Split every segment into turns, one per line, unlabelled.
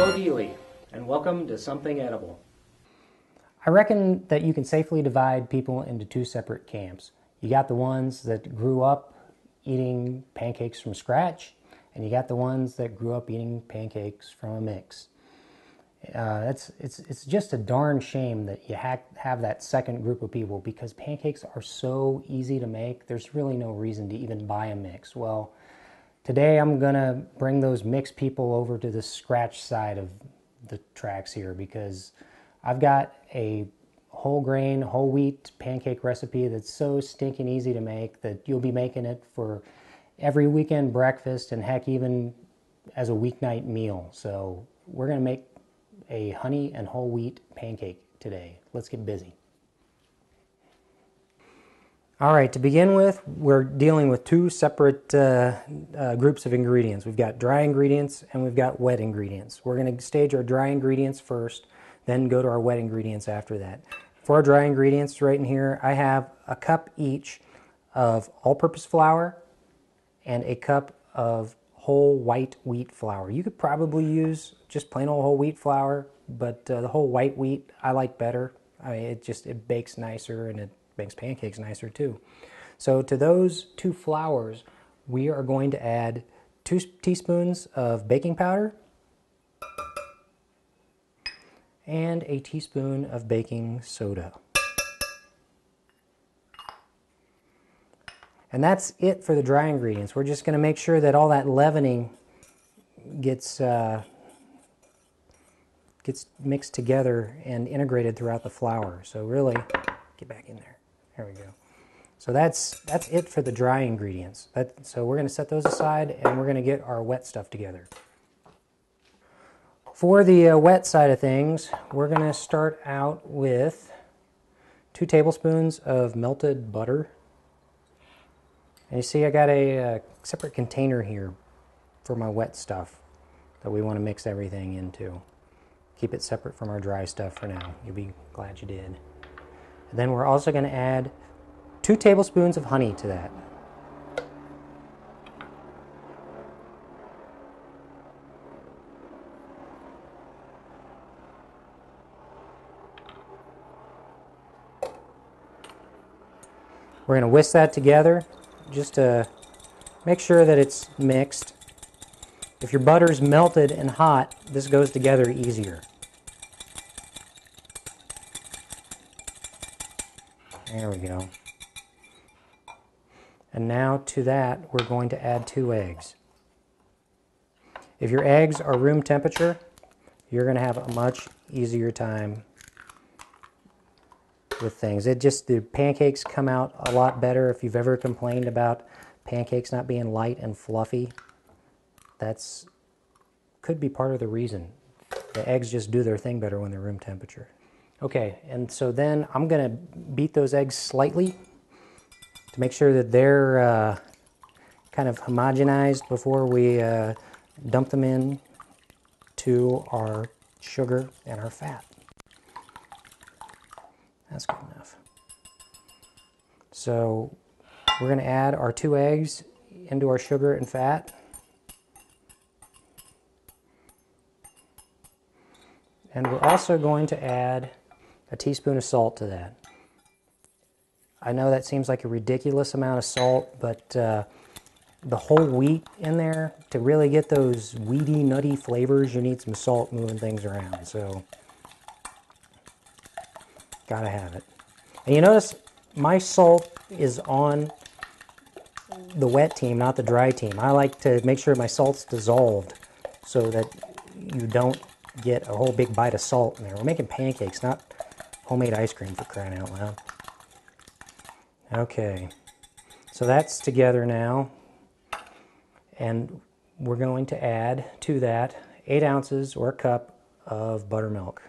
Hello Dealey, and welcome to Something Edible.
I reckon that you can safely divide people into two separate camps. You got the ones that grew up eating pancakes from scratch, and you got the ones that grew up eating pancakes from a mix. It's just a darn shame that you have that second group of people, because pancakes are so easy to make. There's really no reason to even buy a mix. Well, today I'm gonna bring those mixed people over to the scratch side of the tracks here, because I've got a whole grain, whole wheat pancake recipe that's so stinking easy to make that you'll be making it for every weekend breakfast, and heck, even as a weeknight meal. So we're gonna make a honey and whole wheat pancake today. Let's get busy. All right, to begin with, we're dealing with two separate groups of ingredients. We've got dry ingredients and we've got wet ingredients. We're going to stage our dry ingredients first, then go to our wet ingredients after that. For our dry ingredients right in here, I have a cup each of all-purpose flour and a cup of whole white wheat flour. You could probably use just plain old whole wheat flour, but the whole white wheat I like better. It bakes nicer, and it makes pancakes nicer too. So to those two flours, we are going to add 2 teaspoons of baking powder and a teaspoon of baking soda. And that's it for the dry ingredients. We're just going to make sure that all that leavening gets mixed together and integrated throughout the flour. So really, get back in there. There we go. So that's it for the dry ingredients. So we're going to set those aside, and we're going to get our wet stuff together. For the wet side of things, we're going to start out with 2 tablespoons of melted butter. And you see I got a separate container here for my wet stuff that we want to mix everything into. Keep it separate from our dry stuff for now. You'll be glad you did. And then we're also going to add 2 tablespoons of honey to that. We're going to whisk that together just to make sure that it's mixed. If your butter's melted and hot, this goes together easier. There we go. And now to that, we're going to add 2 eggs. If your eggs are room temperature, you're going to have a much easier time with things. The pancakes come out a lot better. If you've ever complained about pancakes not being light and fluffy, that's could be part of the reason. The eggs just do their thing better when they're room temperature. Okay, and so then I'm going to beat those eggs slightly to make sure that they're kind of homogenized before we dump them in to our sugar and our fat. That's good enough. So we're going to add our 2 eggs into our sugar and fat. And we're also going to add a teaspoon of salt to that. I know that seems like a ridiculous amount of salt, but the whole wheat in there, to really get those weedy, nutty flavors, you need some salt moving things around. So, gotta have it. And you notice my salt is on the wet team, not the dry team. I like to make sure my salt's dissolved so that you don't get a whole big bite of salt in there. We're making pancakes, not homemade ice cream, for crying out loud. Okay, so that's together now, and we're going to add to that 8 ounces or a cup of buttermilk.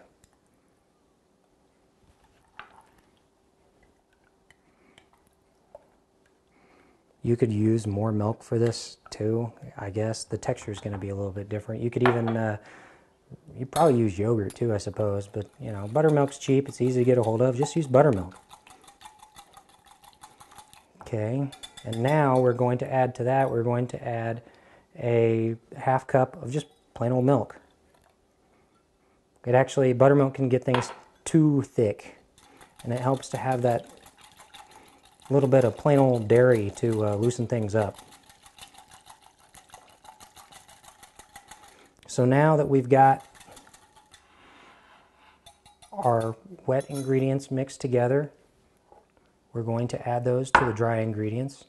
You could use more milk for this too, I guess. The texture is going to be a little bit different. You could even you'd probably use yogurt too, I suppose, but you know, buttermilk's cheap, it's easy to get a hold of, just use buttermilk. Okay, and now we're going to add to that, we're going to add a half cup of just plain old milk. Buttermilk can get things too thick, and it helps to have that little bit of plain old dairy to loosen things up. So now that we've got our wet ingredients mixed together, we're going to add those to the dry ingredients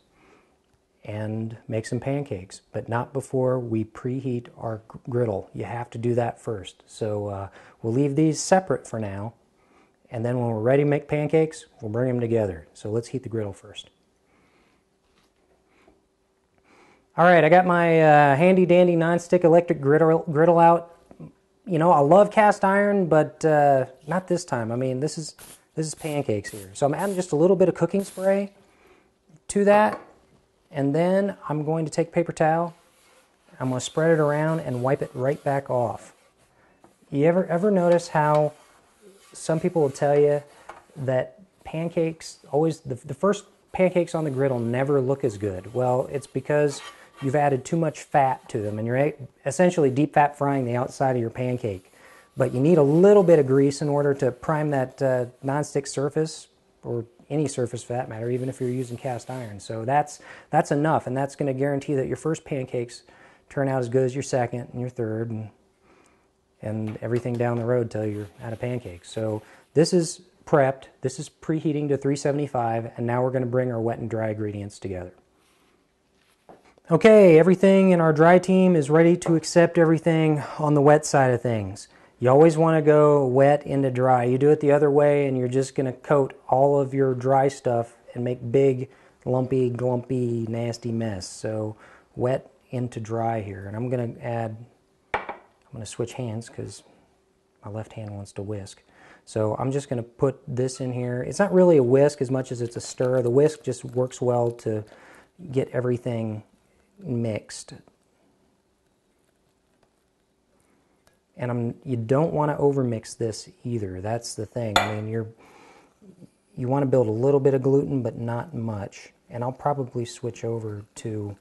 and make some pancakes, but not before we preheat our griddle. You have to do that first. So we'll leave these separate for now, and then when we're ready to make pancakes, we'll bring them together. So let's heat the griddle first. All right, I got my handy dandy non-stick electric griddle out. You know, I love cast iron, but not this time. I mean, this is pancakes here. So I'm adding just a little bit of cooking spray to that, and then I'm going to take a paper towel. I'm going to spread it around and wipe it right back off. You ever notice how some people will tell you that pancakes, always the first pancakes on the griddle never look as good? Well, it's because you've added too much fat to them, and you're essentially deep fat frying the outside of your pancake. But you need a little bit of grease in order to prime that nonstick surface, or any surface for that matter, even if you're using cast iron. So that's enough, and that's going to guarantee that your first pancakes turn out as good as your second and your third, and everything down the road till you're out of pancakes. So this is prepped, this is preheating to 375, and now we're going to bring our wet and dry ingredients together. Okay, everything in our dry team is ready to accept everything on the wet side of things. You always want to go wet into dry. You do it the other way and you're just going to coat all of your dry stuff and make big, lumpy, glumpy, nasty mess. So wet into dry here. And I'm going to switch hands because my left hand wants to whisk. So I'm just going to put this in here. It's not really a whisk as much as it's a stir. The whisk just works well to get everything mixed. And you don't want to overmix this either. That's the thing. I mean, you want to build a little bit of gluten, but not much. And I'll probably switch over to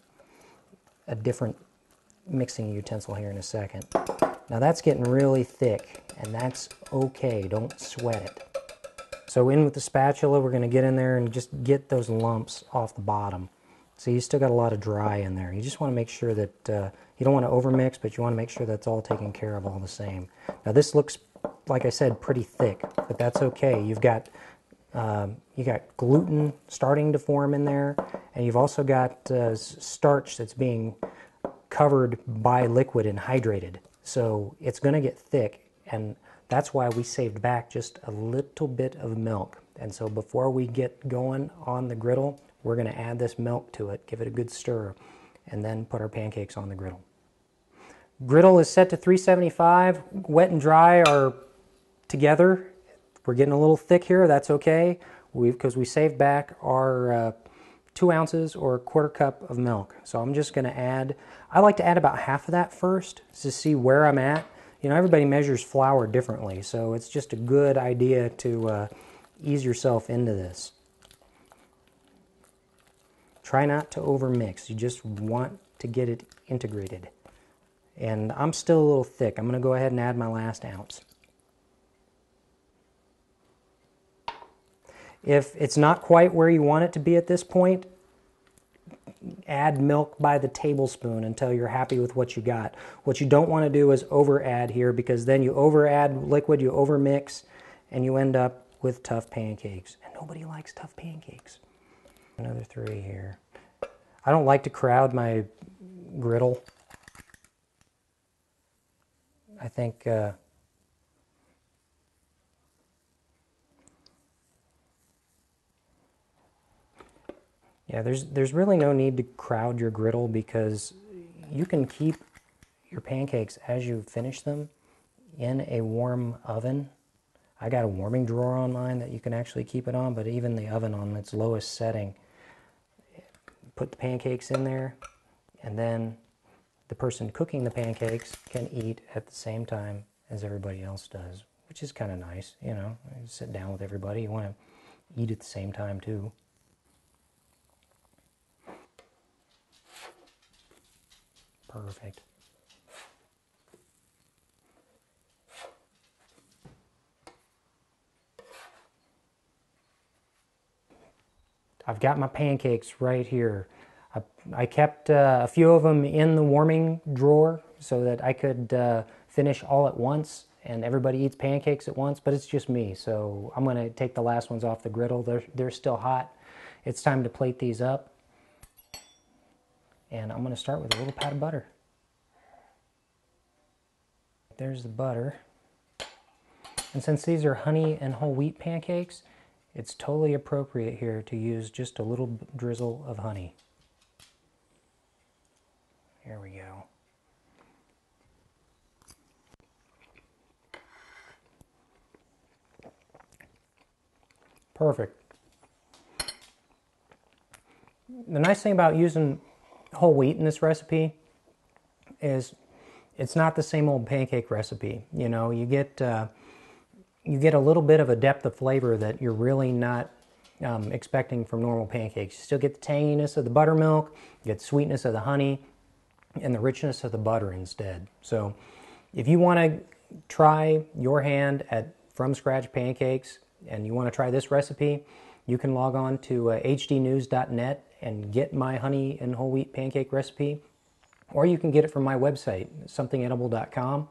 a different mixing utensil here in a second. Now that's getting really thick, and that's okay. Don't sweat it. So in with the spatula, we're going to get in there and just get those lumps off the bottom. So you still got a lot of dry in there. You just want to make sure that you don't want to overmix, but you want to make sure that's all taken care of all the same. Now this looks, like I said, pretty thick, but that's okay. You got gluten starting to form in there, and you've also got starch that's being covered by liquid and hydrated. So it's going to get thick, and that's why we saved back just a little bit of milk. And so before we get going on the griddle, we're going to add this milk to it, give it a good stir, and then put our pancakes on the griddle. Griddle is set to 375. Wet and dry are together. We're getting a little thick here. That's okay, because we saved back our 2 ounces or a quarter cup of milk. So I'm just going to add, I like to add about half of that first to see where I'm at. You know, everybody measures flour differently, so it's just a good idea to ease yourself into this. Try not to overmix. You just want to get it integrated. And I'm still a little thick. I'm going to go ahead and add my last ounce. If it's not quite where you want it to be at this point, add milk by the tablespoon until you're happy with what you got. What you don't want to do is over add here, because then you over add liquid, you over mix, and you end up with tough pancakes. And nobody likes tough pancakes. Another 3 here. I don't like to crowd my griddle. I think yeah, there's really no need to crowd your griddle, because you can keep your pancakes as you finish them in a warm oven. I got a warming drawer on mine that you can actually keep it on, but even the oven on its lowest setting, put the pancakes in there, and then the person cooking the pancakes can eat at the same time as everybody else does, which is kind of nice. You know, you sit down with everybody, you want to eat at the same time too. Perfect. I've got my pancakes right here. I kept a few of them in the warming drawer so that I could finish all at once, and everybody eats pancakes at once, but it's just me, so I'm going to take the last ones off the griddle. They're still hot. It's time to plate these up, and I'm going to start with a little pat of butter. There's the butter. And since these are honey and whole wheat pancakes, it's totally appropriate here to use just a little drizzle of honey. Here we go. Perfect. The nice thing about using whole wheat in this recipe is it's not the same old pancake recipe. You know, you get a little bit of a depth of flavor that you're really not expecting from normal pancakes. You still get the tanginess of the buttermilk, you get the sweetness of the honey, and the richness of the butter instead. So if you want to try your hand at from scratch pancakes and you want to try this recipe, you can log on to hdnews.net and get my honey and whole wheat pancake recipe, or you can get it from my website, somethingedible.com.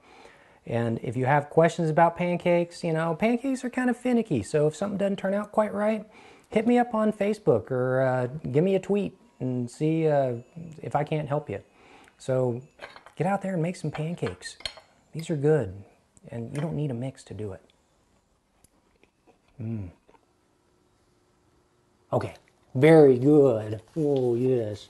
And if you have questions about pancakes, you know, pancakes are kind of finicky, so if something doesn't turn out quite right, hit me up on Facebook or give me a tweet and see if I can't help you. So get out there and make some pancakes. These are good, and you don't need a mix to do it. Okay, very good. Oh, yes.